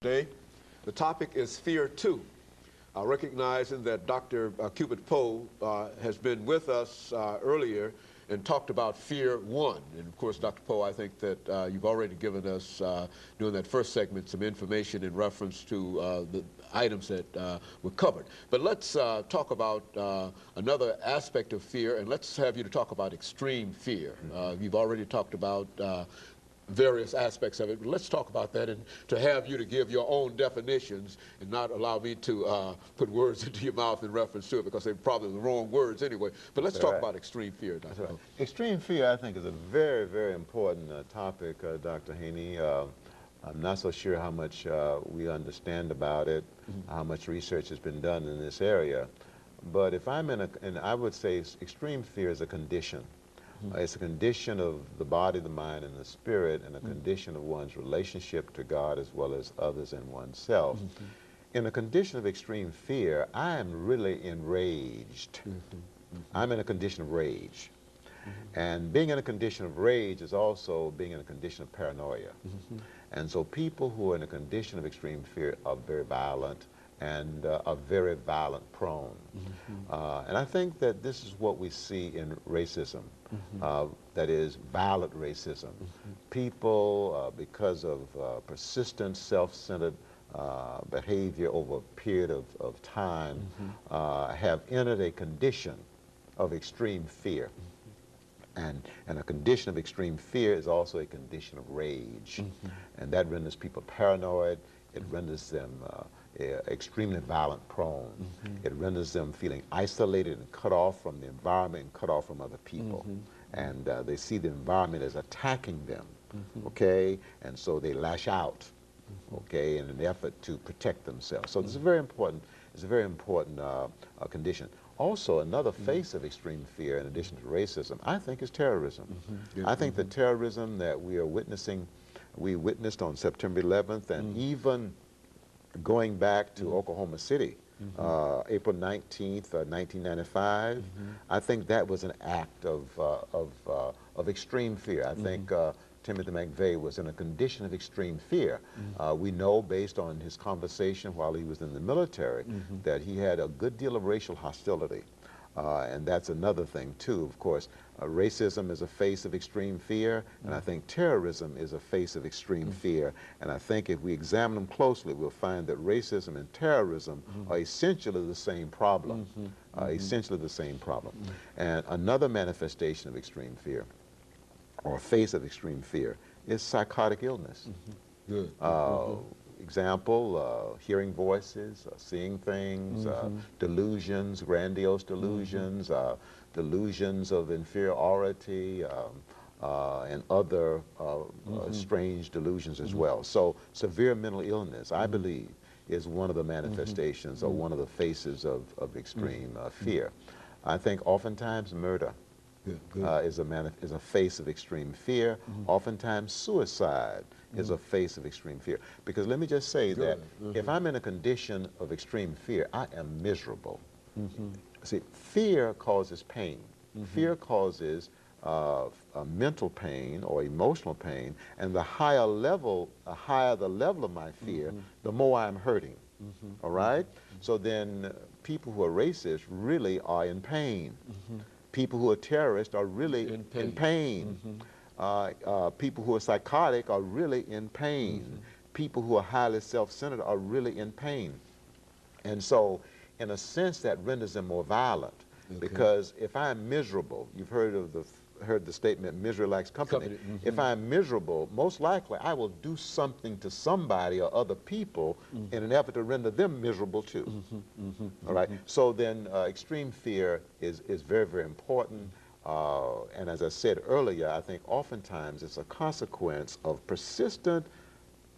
Day. The topic is Fear II. Recognizing that Dr. CPoe has been with us earlier and talked about Fear I. And of course, Dr. Poe, I think that you've already given us, during that first segment, some information in reference to the items that were covered. But let's talk about another aspect of fear, and let's have you to talk about extreme fear. You've already talked about various aspects of it, but let's talk about that, and to have you to give your own definitions and not allow me to put words into your mouth in reference to it, because they're probably the wrong words anyway. But let's talk about extreme fear, Dr. Poe. Extreme fear, I think, is a very, very important topic, Dr. Haney. I'm not so sure how much we understand about it, how much research has been done in this area. But if I'm in and I would say extreme fear is a condition. It's a condition of the body, the mind, and the spirit, and a condition of one's relationship to God as well as others and oneself. In a condition of extreme fear, I am really enraged. I'm in a condition of rage. And being in a condition of rage is also being in a condition of paranoia. And so people who are in a condition of extreme fear are very violent and are very violent prone. And I think that this is what we see in racism. That is violent racism. People, because of persistent self-centered behavior over a period of time, have entered a condition of extreme fear. And a condition of extreme fear is also a condition of rage. And that renders people paranoid. It renders them extremely violent prone. It renders them feeling isolated and cut off from the environment and cut off from other people. And they see the environment as attacking them, okay? And so they lash out, okay, in an effort to protect themselves. So it's a very important, condition. Also, another face of extreme fear, in addition to racism, I think is terrorism. I think the terrorism that we are witnessing, we witnessed on September 11th, and even going back to Oklahoma City, April 19th, 1995, I think that was an act of extreme fear. I think Timothy McVeigh was in a condition of extreme fear. We know, based on his conversation while he was in the military, that he had a good deal of racial hostility. And that's another thing, too. Of course, racism is a face of extreme fear, and I think terrorism is a face of extreme fear. And I think if we examine them closely, we'll find that racism and terrorism are essentially the same problem. Essentially the same problem. And another manifestation of extreme fear, or a face of extreme fear, is psychotic illness. Example, hearing voices, seeing things, delusions, grandiose delusions, delusions of inferiority, and other strange delusions as well. So severe mental illness, I believe, is one of the manifestations or one of the faces of extreme fear. I think oftentimes murder is a face of extreme fear. Oftentimes suicide is a face of extreme fear. Because let me just say that if I'm in a condition of extreme fear, I am miserable. See, fear causes pain. Fear causes mental pain or emotional pain, and the higher the level of my fear, the more I'm hurting. All right? So then people who are racist really are in pain. People who are terrorists are really in pain. People who are psychotic are really in pain. People who are highly self-centered are really in pain. And so, in a sense, that renders them more violent. Because if I'm miserable, you've heard the statement, misery likes company. If I'm miserable, most likely I will do something to somebody or other people in an effort to render them miserable too. All right? So then extreme fear is very, very important. And as I said earlier, I think oftentimes it's a consequence of persistent,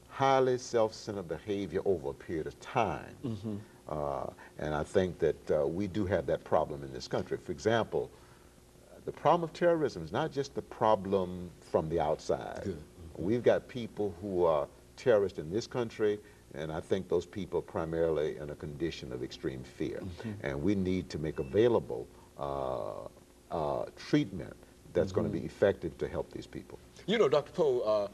highly self-centered behavior over a period of time. And I think that we do have that problem in this country. For example, the problem of terrorism is not just the problem from the outside. We've got people who are terrorists in this country, and I think those people are primarily in a condition of extreme fear. And we need to make available treatment that's going to be effective to help these people. You know, Dr. Poe,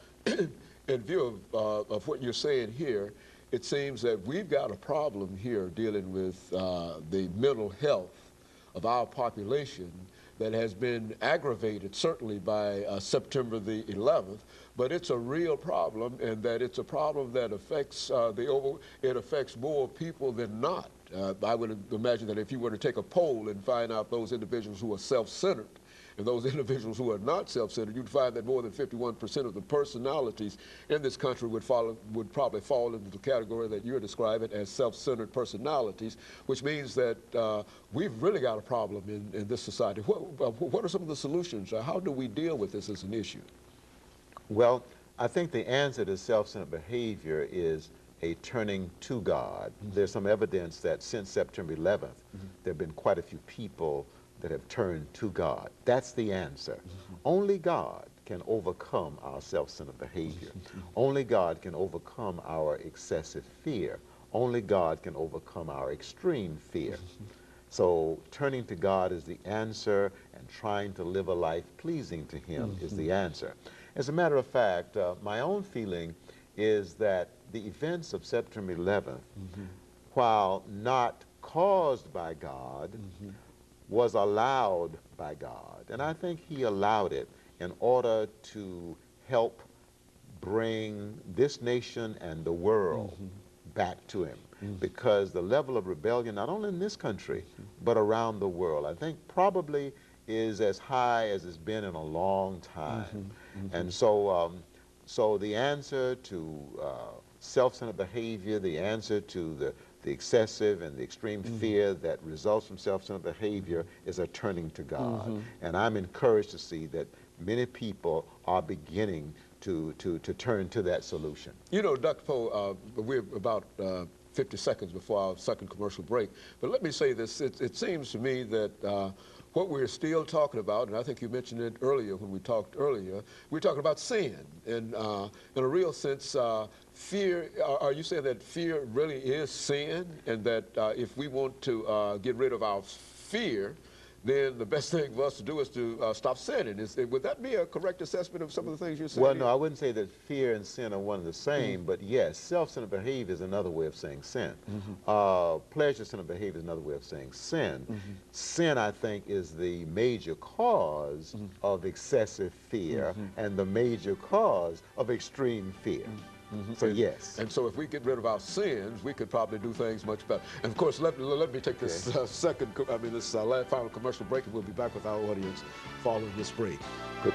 in view of what you're saying here, it seems that we've got a problem here dealing with the mental health of our population that has been aggravated certainly by September the 11th, but it's a real problem, and that it's a problem that affects it affects more people than not. I would imagine that if you were to take a poll and find out those individuals who are self-centered and those individuals who are not self-centered, you'd find that more than 51% of the personalities in this country would probably fall into the category that you're describing as self-centered personalities, which means that we've really got a problem in this society. What are some of the solutions? How do we deal with this as an issue? Well, I think the answer to self-centered behavior is a turning to God. There's some evidence that since September 11th, there have been quite a few people that have turned to God. That's the answer. Only God can overcome our self-centered behavior. Only God can overcome our excessive fear. Only God can overcome our extreme fear. So turning to God is the answer, and trying to live a life pleasing to Him is the answer. As a matter of fact, my own feeling is that the events of September 11th, while not caused by God, was allowed by God. And I think He allowed it in order to help bring this nation and the world back to Him. Because the level of rebellion, not only in this country, but around the world, I think probably is as high as it's been in a long time. And so, so the answer to self-centered behavior, the answer to the excessive and the extreme fear that results from self-centered behavior is a turning to God. And I'm encouraged to see that many people are beginning to turn to that solution. You know, Dr. Poe, we're about 50 seconds before our second commercial break, but let me say this. It seems to me that what we're still talking about, and I think you mentioned it earlier when we talked earlier, we're talking about sin. And in a real sense, fear, are you saying that fear really is sin, and that if we want to get rid of our fear, then the best thing for us to do is to stop sinning? Would that be a correct assessment of some of the things you're saying? Well, no, I wouldn't say that fear and sin are one and the same, but yes, self-centered behavior is another way of saying sin. Pleasure-centered behavior is another way of saying sin. Sin, I think, is the major cause of excessive fear and the major cause of extreme fear. So yes. And so if we get rid of our sins, we could probably do things much better. And of course, let me take this this final commercial break, and we'll be back with our audience following this break. Good.